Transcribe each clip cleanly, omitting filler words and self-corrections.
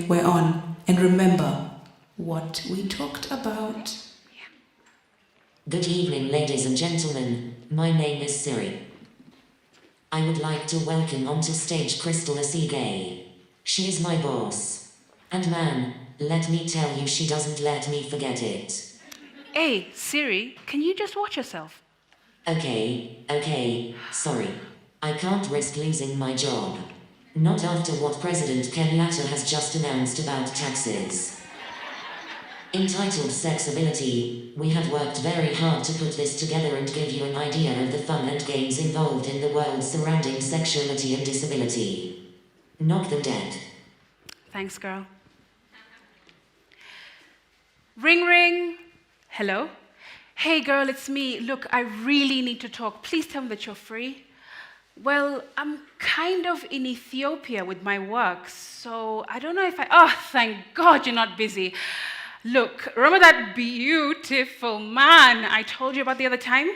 think we're on and remember what we talked about. Good evening, ladies and gentlemen. My name is Siri. I would like to welcome onto stage Crystal Asige. She is my boss. And man, let me tell you, she doesn't let me forget it. Hey, Siri, can you just watch yourself? Okay, sorry. I can't risk losing my job. Not after what President Kenyatta has just announced about taxes. Entitled Sexability, we have worked very hard to put this together and give you an idea of the fun and games involved in the world surrounding sexuality and disability. Knock them dead. Thanks, girl. Ring, ring. Hello? Hey, girl, it's me. Look, I really need to talk. Please tell me that you're free. Well, I'm kind of in Ethiopia with my work, so I don't know if Oh, thank God you're not busy. Look, remember that beautiful man I told you about the other time?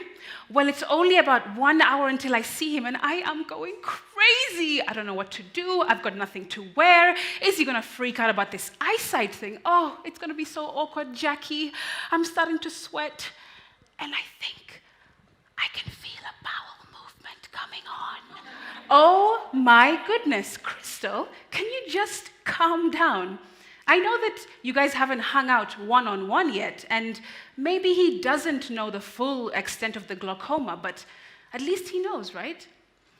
Well, it's only about 1 hour until I see him, and I am going crazy. I don't know what to do. I've got nothing to wear. Is he going to freak out about this eyesight thing? Oh, it's going to be so awkward, Jackie. I'm starting to sweat, and I think I can feel a bowel movement coming on. Oh, my goodness, Crystal, can you just calm down? I know that you guys haven't hung out one-on-one yet, and maybe he doesn't know the full extent of the glaucoma, but at least he knows, right?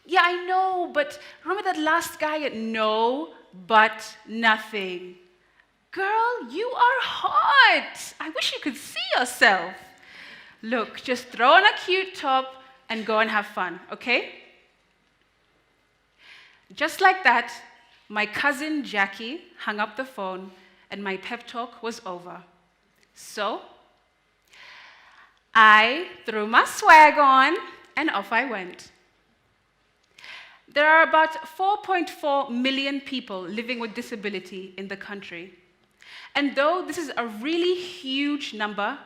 Yeah, I know, but remember that last guy? No, but nothing. Girl, you are hot. I wish you could see yourself. Look, just throw on a cute top and go and have fun, okay? Just like that, my cousin Jackie hung up the phone and my pep talk was over. So, I threw my swag on and off I went. There are about 4.4 million people living with disability in the country. And though this is a really huge number,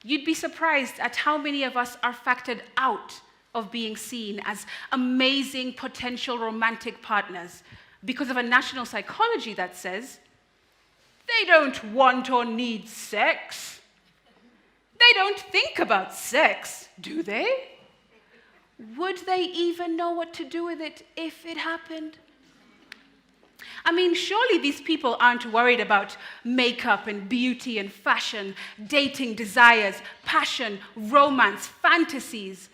you'd be surprised at how many of us are factored out of being seen as amazing potential romantic partners because of a national psychology that says, they don't want or need sex. They don't think about sex, do they? Would they even know what to do with it if it happened? I mean, surely these people aren't worried about makeup and beauty and fashion, dating desires, passion, romance, fantasies,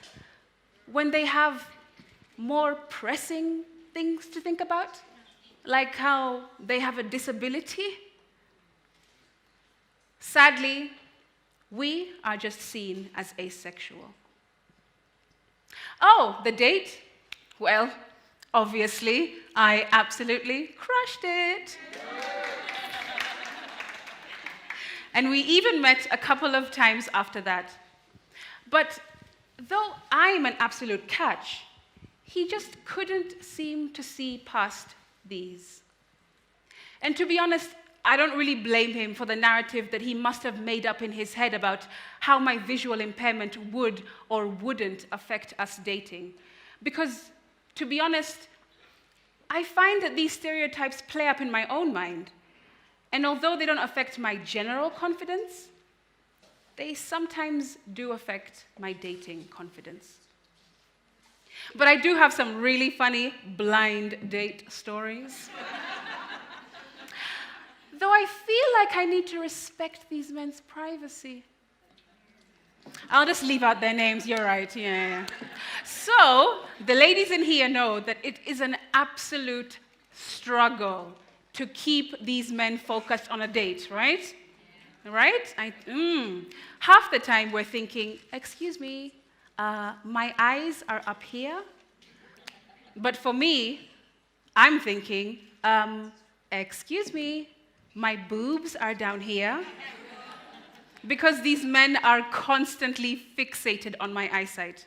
when they have more pressing things to think about, like how they have a disability. Sadly, we are just seen as asexual. Oh, the date? Well, obviously, I absolutely crushed it. And we even met a couple of times after that. But though I'm an absolute catch, he just couldn't seem to see past these. And to be honest, I don't really blame him for the narrative that he must have made up in his head about how my visual impairment would or wouldn't affect us dating. Because, to be honest, I find that these stereotypes play up in my own mind. And although they don't affect my general confidence, they sometimes do affect my dating confidence. But I do have some really funny blind date stories. Though I feel like I need to respect these men's privacy. I'll just leave out their names, you're right, yeah. So, the ladies in here know that it is an absolute struggle to keep these men focused on a date, right? Right? Half the time we're thinking, excuse me, my eyes are up here. But for me, I'm thinking, excuse me, my boobs are down here. Because these men are constantly fixated on my eyesight.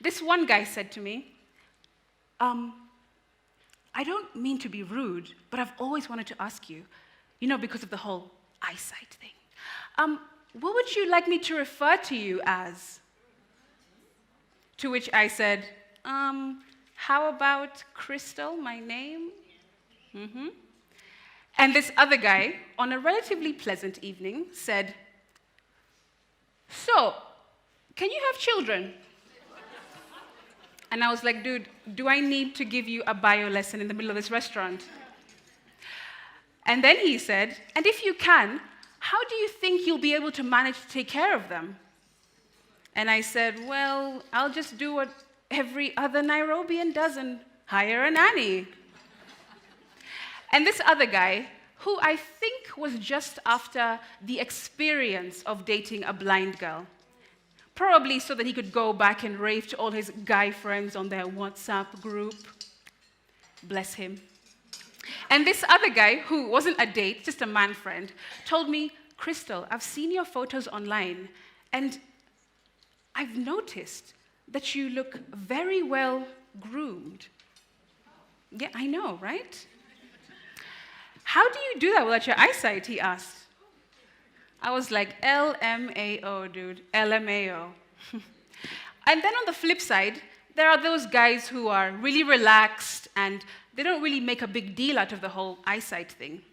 This one guy said to me, I don't mean to be rude, but I've always wanted to ask you, because of the whole eyesight thing. What would you like me to refer to you as? To which I said, how about Crystal, my name? And this other guy, on a relatively pleasant evening, said, "So, can you have children?" And I was like, "Dude, do I need to give you a bio lesson in the middle of this restaurant?" And then he said, "And if you can, how do you think you'll be able to manage to take care of them?" And I said, "Well, I'll just do what every other Nairobian does and hire a nanny." And this other guy, who I think was just after the experience of dating a blind girl, probably so that he could go back and rave to all his guy friends on their WhatsApp group. Bless him. And this other guy, who wasn't a date, just a man friend, told me, "Crystal, I've seen your photos online, and I've noticed that you look very well groomed." Yeah, I know, right? "How do you do that without your eyesight?" he asked. I was like, LMAO, dude, LMAO. And then on the flip side, there are those guys who are really relaxed and they don't really make a big deal out of the whole eyesight thing.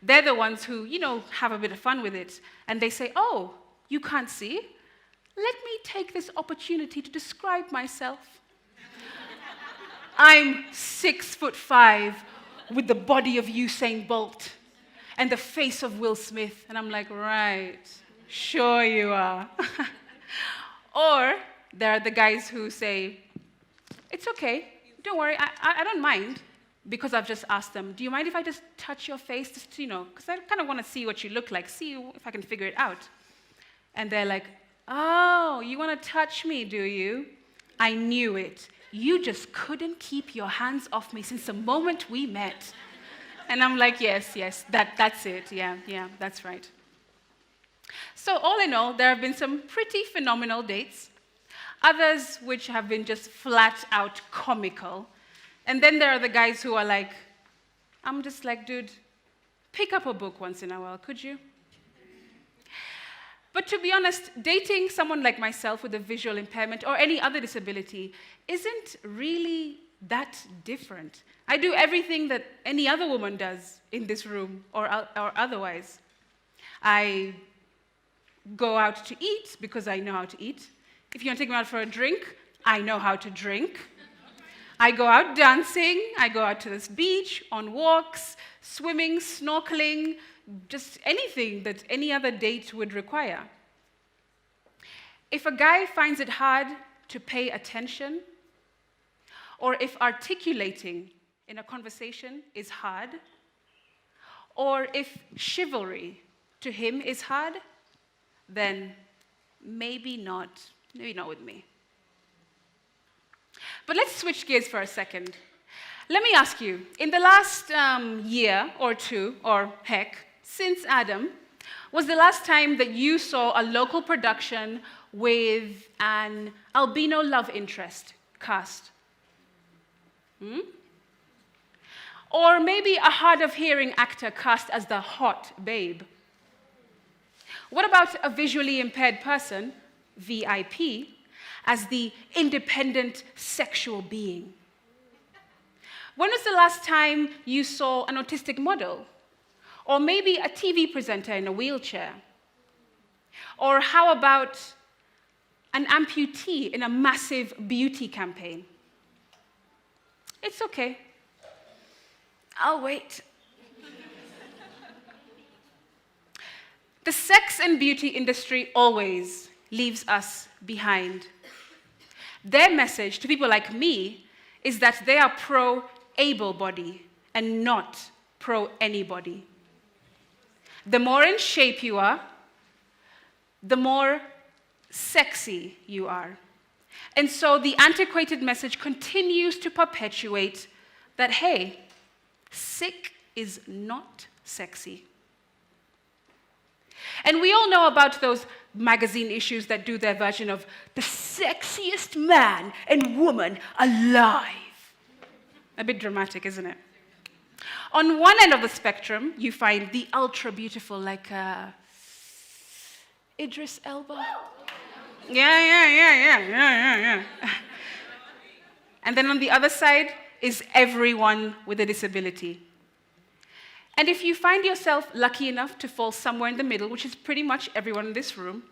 They're the ones who, have a bit of fun with it. And they say, "Oh, you can't see? Let me take this opportunity to describe myself. I'm 6'5", with the body of Usain Bolt and the face of Will Smith." And I'm like, right, sure you are. Or there are the guys who say, "It's okay, don't worry, I don't mind," because I've just asked them, "Do you mind if I just touch your face, just, because I kind of want to see what you look like, see if I can figure it out." And they're like, "Oh, you want to touch me, do you? I knew it. You just couldn't keep your hands off me since the moment we met." And I'm like, yes, that's it. Yeah, that's right. So all in all, there have been some pretty phenomenal dates, others which have been just flat out comical. And then there are the guys who are like, I'm just like, "Dude, pick up a book once in a while, could you?" But to be honest, dating someone like myself with a visual impairment or any other disability isn't really that different. I do everything that any other woman does in this room or otherwise. I go out to eat because I know how to eat. If you want to take me out for a drink, I know how to drink. I go out dancing, I go out to this beach, on walks, swimming, snorkeling, just anything that any other date would require. If a guy finds it hard to pay attention, or if articulating in a conversation is hard, or if chivalry to him is hard, then maybe not with me. But let's switch gears for a second. Let me ask you, in the last year or two, or heck, since Adam, was the last time that you saw a local production with an albino love interest cast? Or maybe a hard-of-hearing actor cast as the hot babe? What about a visually impaired person, VIP, as the independent sexual being? When was the last time you saw an autistic model? Or maybe a TV presenter in a wheelchair? Or how about an amputee in a massive beauty campaign? It's okay. I'll wait. The sex and beauty industry always leaves us behind. Their message to people like me is that they are pro-able-body and not pro-anybody. The more in shape you are, the more sexy you are. And so the antiquated message continues to perpetuate that, hey, sick is not sexy. And we all know about those magazine issues that do their version of the sexiest man and woman alive. A bit dramatic, isn't it? On one end of the spectrum, you find the ultra beautiful, like Idris Elba. Yeah. And then on the other side is everyone with a disability. And if you find yourself lucky enough to fall somewhere in the middle, which is pretty much everyone in this room,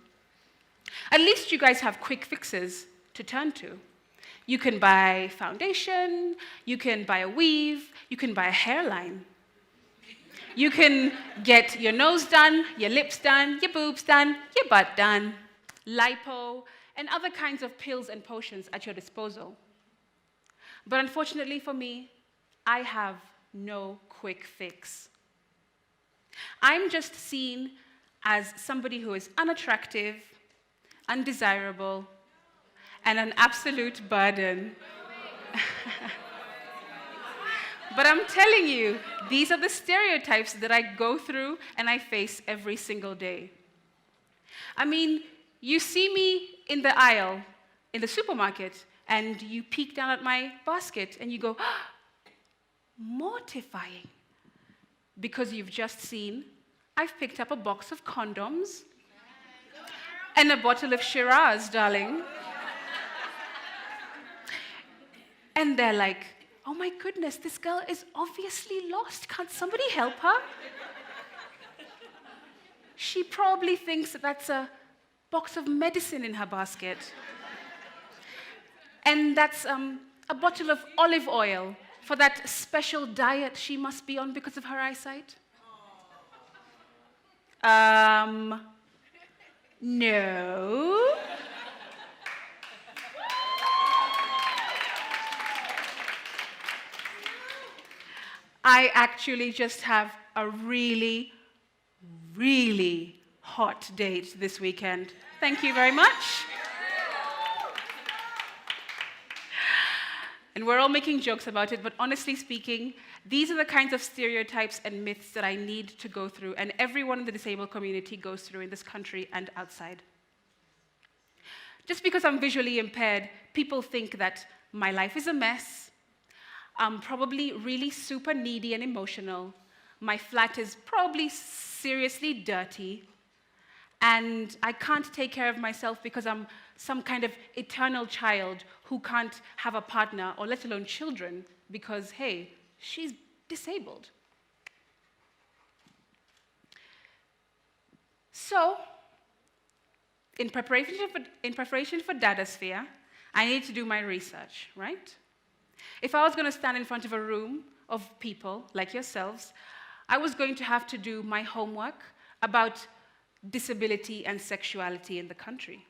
at least you guys have quick fixes to turn to. You can buy foundation, you can buy a weave, you can buy a hairline. You can get your nose done, your lips done, your boobs done, your butt done, lipo, and other kinds of pills and potions at your disposal. But unfortunately for me, I have no quick fix. I'm just seen as somebody who is unattractive, undesirable, and an absolute burden. But I'm telling you, these are the stereotypes that I go through and I face every single day. I mean, you see me in the aisle, in the supermarket, and you peek down at my basket and you go, "Ah, mortifying." Because you've just seen, I've picked up a box of condoms and a bottle of Shiraz, darling. And they're like, "Oh my goodness, this girl is obviously lost. Can't somebody help her?" She probably thinks that that's a box of medicine in her basket. And that's a bottle of olive oil for that special diet she must be on because of her eyesight. No. I actually just have a really, really hot date this weekend. Thank you very much. And we're all making jokes about it, but honestly speaking, these are the kinds of stereotypes and myths that I need to go through, and everyone in the disabled community goes through in this country and outside. Just because I'm visually impaired, people think that my life is a mess, I'm probably really super needy and emotional, my flat is probably seriously dirty, and I can't take care of myself because I'm some kind of eternal child who can't have a partner, or let alone children, because, hey, she's disabled. So, in preparation for Dadasphere, I needed to do my research, right? If I was going to stand in front of a room of people like yourselves, I was going to have to do my homework about disability and sexuality in the country.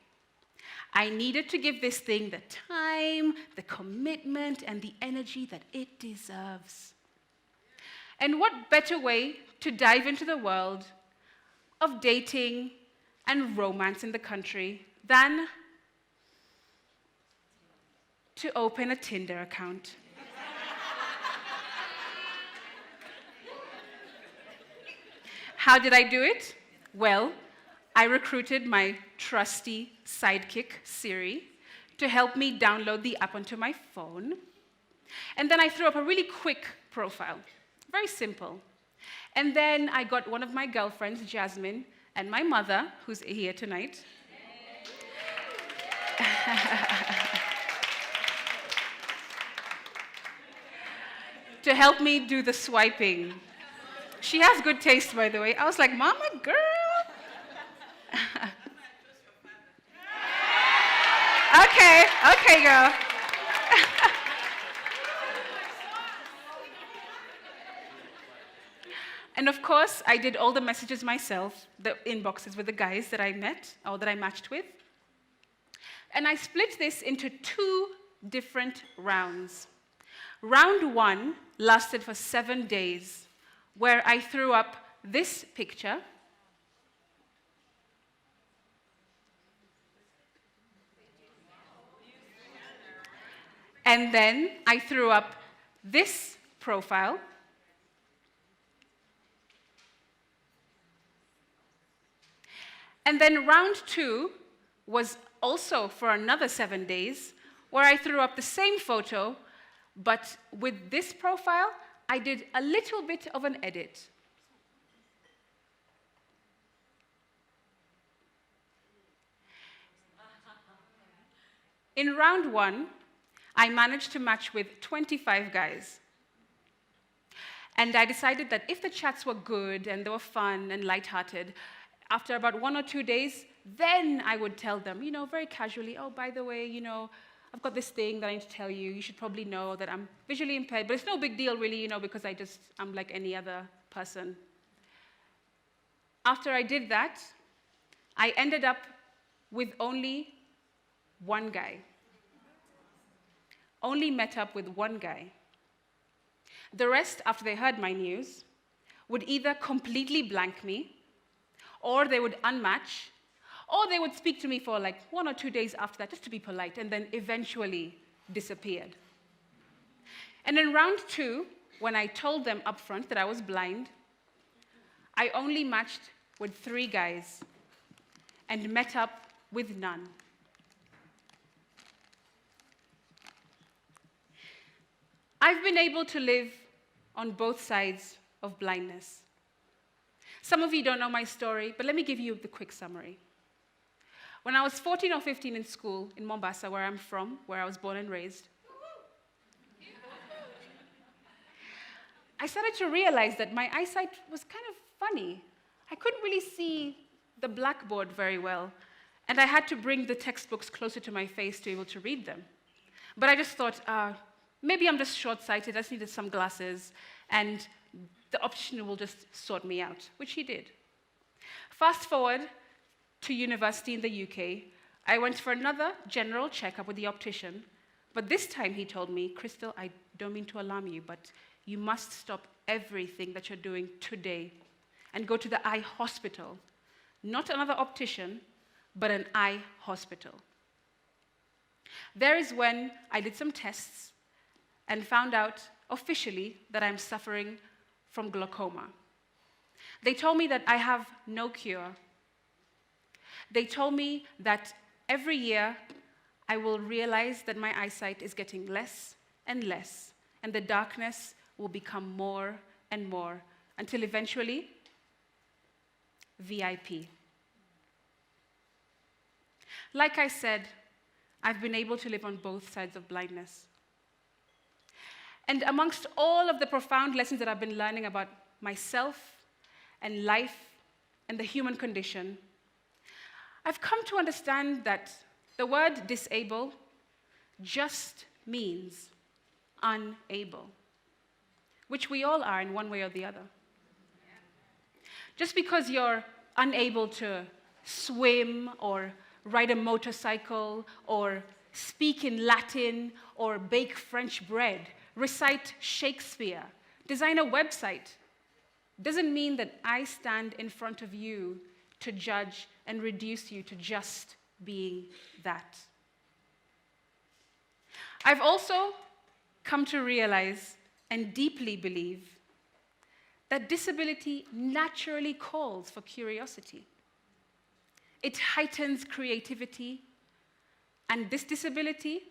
I needed to give this thing the time, the commitment, and the energy that it deserves. And what better way to dive into the world of dating and romance in the country than to open a Tinder account? How did I do it? Well, I recruited my trusty sidekick, Siri, to help me download the app onto my phone. And then I threw up a really quick profile, very simple. And then I got one of my girlfriends, Jasmine, and my mother, who's here tonight, to help me do the swiping. She has good taste, by the way. I was like, "Mama, girl." Okay, girl. And of course, I did all the messages myself, the inboxes with the guys that I met, or that I matched with. And I split this into 2 different rounds. Round 1 lasted for 7 days, where I threw up this picture. And then I threw up this profile. And then round 2 was also for another 7 days, where I threw up the same photo, but with this profile, I did a little bit of an edit. In round 1, I managed to match with 25 guys. And I decided that if the chats were good and they were fun and lighthearted, after about 1 or 2 days, then I would tell them, very casually, oh, by the way, I've got this thing that I need to tell you. You should probably know that I'm visually impaired, but it's no big deal really, because I'm like any other person. After I did that, I ended up with only one guy. Only met up with one guy. The rest, after they heard my news, would either completely blank me, or they would unmatch, or they would speak to me for like 1 or 2 days after that, just to be polite, and then eventually disappeared. And in round 2, when I told them up front that I was blind, I only matched with 3 guys and met up with none. I've been able to live on both sides of blindness. Some of you don't know my story, but let me give you the quick summary. When I was 14 or 15 in school in Mombasa, where I'm from, where I was born and raised, I started to realize that my eyesight was kind of funny. I couldn't really see the blackboard very well, and I had to bring the textbooks closer to my face to be able to read them. But I just thought, maybe I'm just short-sighted, I just needed some glasses, and the optician will just sort me out, which he did. Fast forward to university in the UK, I went for another general checkup with the optician, but this time he told me, Crystal, I don't mean to alarm you, but you must stop everything that you're doing today and go to the eye hospital. Not another optician, but an eye hospital. There is when I did some tests and found out officially that I'm suffering from glaucoma. They told me that I have no cure. They told me that every year I will realize that my eyesight is getting less and less, and the darkness will become more and more, until eventually, VIP. Like I said, I've been able to live on both sides of blindness. And amongst all of the profound lessons that I've been learning about myself and life and the human condition, I've come to understand that the word disable just means unable, which we all are in one way or the other. Just because you're unable to swim or ride a motorcycle or speak in Latin or bake French bread, recite Shakespeare, design a website, doesn't mean that I stand in front of you to judge and reduce you to just being that. I've also come to realize and deeply believe that disability naturally calls for curiosity. It heightens creativity, and this disability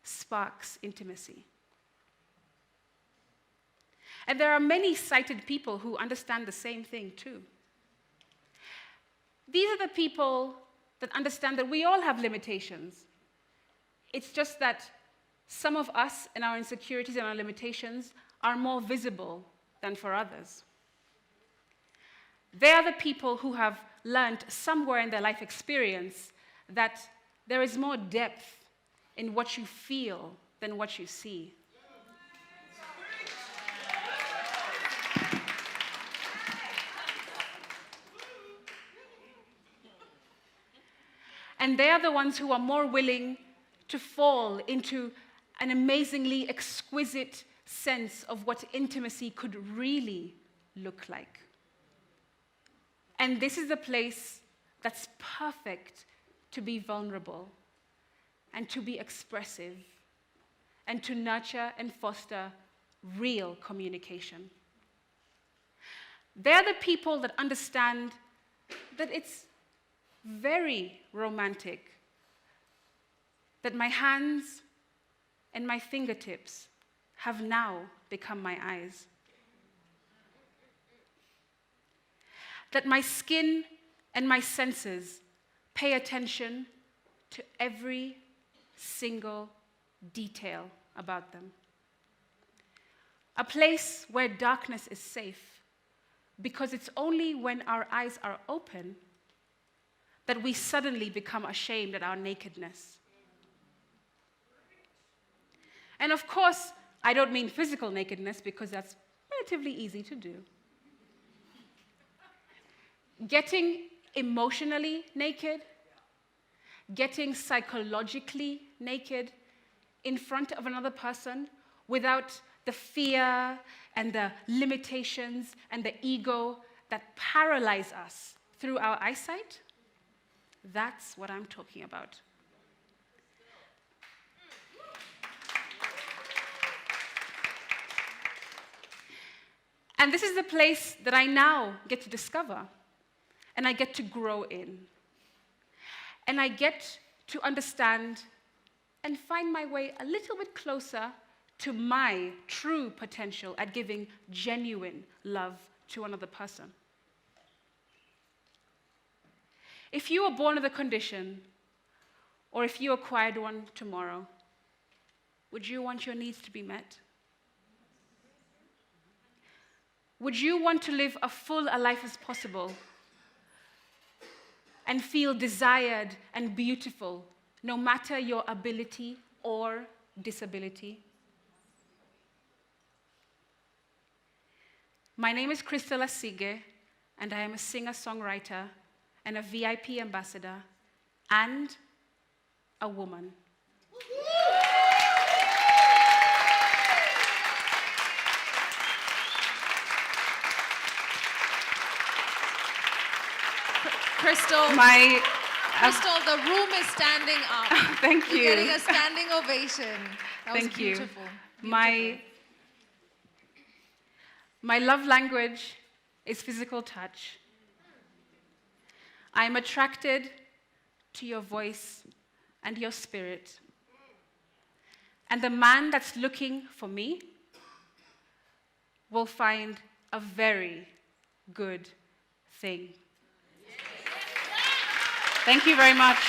sparks intimacy. And there are many sighted people who understand the same thing too. These are the people that understand that we all have limitations. It's just that some of us and our insecurities and our limitations are more visible than for others. They are the people who have learned somewhere in their life experience that there is more depth in what you feel than what you see. And they are the ones who are more willing to fall into an amazingly exquisite sense of what intimacy could really look like. And this is a place that's perfect to be vulnerable and to be expressive and to nurture and foster real communication. They're the people that understand that it's very romantic that my hands and my fingertips have now become my eyes. That my skin and my senses pay attention to every single detail about them. a place where darkness is safe, because it's only when our eyes are open that we suddenly become ashamed at our nakedness. And of course, I don't mean physical nakedness, because that's relatively easy to do. Getting emotionally naked, getting psychologically naked in front of another person without the fear and the limitations and the ego that paralyze us through our eyesight, that's what I'm talking about. And this is the place that I now get to discover, and I get to grow in. And I get to understand and find my way a little bit closer to my true potential at giving genuine love to another person. If you were born with a condition, or if you acquired one tomorrow, would you want your needs to be met? Would you want to live as full a life as possible and feel desired and beautiful, no matter your ability or disability? My name is Asige, and I am a singer-songwriter and a VIP ambassador and a woman. Crystal, the room is standing up. Thank you. You're getting a standing ovation. That was Thank you. beautiful. My love language is physical touch. I am attracted to your voice and your spirit. And the man that's looking for me will find a very good thing. Thank you very much.